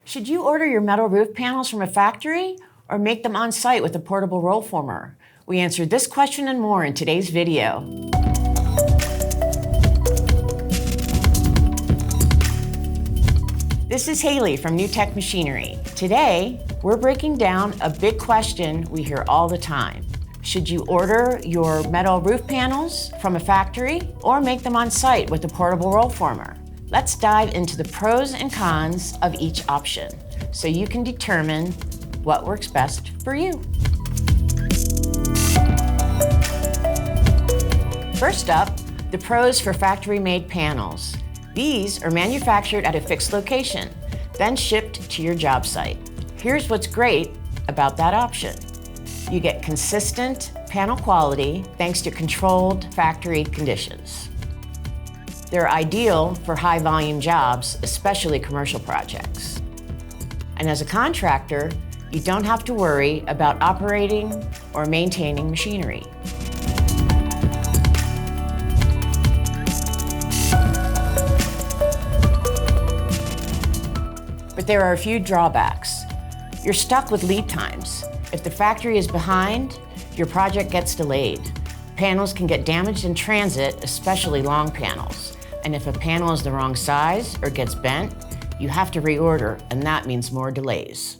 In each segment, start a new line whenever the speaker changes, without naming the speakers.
Should you order your metal roof panels from a factory or make them on site with a portable roll former? We answered this question and more in today's video. This is Hayley from New Tech Machinery. Today, we're breaking down a big question we hear all the time. Should you order your metal roof panels from a factory or make them on site with a portable roll former? Let's dive into the pros and cons of each option so you can determine what works best for you. First up, the pros for factory-made panels. These are manufactured at a fixed location, then shipped to your job site. Here's what's great about that option. You get consistent panel quality thanks to controlled factory conditions. They're ideal for high-volume jobs, especially commercial projects. And as a contractor, you don't have to worry about operating or maintaining machinery. But there are a few drawbacks. You're stuck with lead times. If the factory is behind, your project gets delayed. Panels can get damaged in transit, especially long panels. And if a panel is the wrong size or gets bent, you have to reorder, and that means more delays.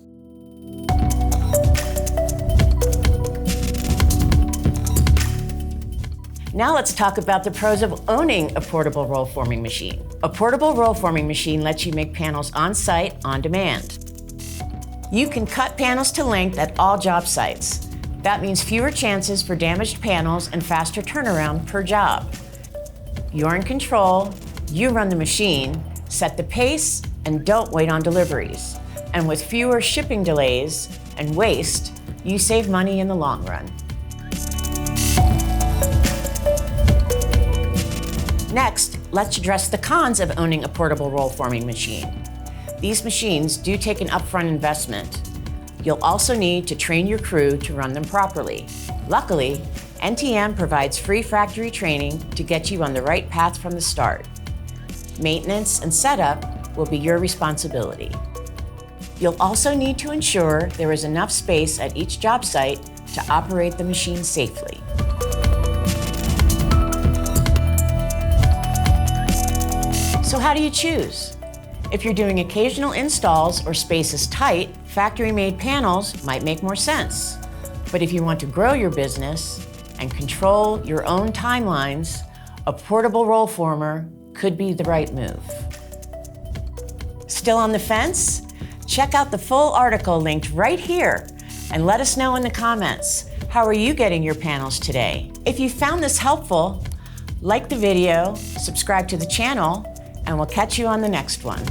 Now let's talk about the pros of owning a portable roll forming machine. A portable roll forming machine lets you make panels on site, on demand. You can cut panels to length at all job sites. That means fewer chances for damaged panels and faster turnaround per job. You're in control, you run the machine, set the pace, and don't wait on deliveries. And with fewer shipping delays and waste, you save money in the long run. Next, let's address the cons of owning a portable roll forming machine. These machines do take an upfront investment. You'll also need to train your crew to run them properly. Luckily, NTM provides free factory training to get you on the right path from the start. Maintenance and setup will be your responsibility. You'll also need to ensure there is enough space at each job site to operate the machine safely. So how do you choose? If you're doing occasional installs or space is tight, factory-made panels might make more sense. But if you want to grow your business and control your own timelines, a portable roll former could be the right move. Still on the fence? Check out the full article linked right here and let us know in the comments. How are you getting your panels today? If you found this helpful, like the video, subscribe to the channel, and we'll catch you on the next one.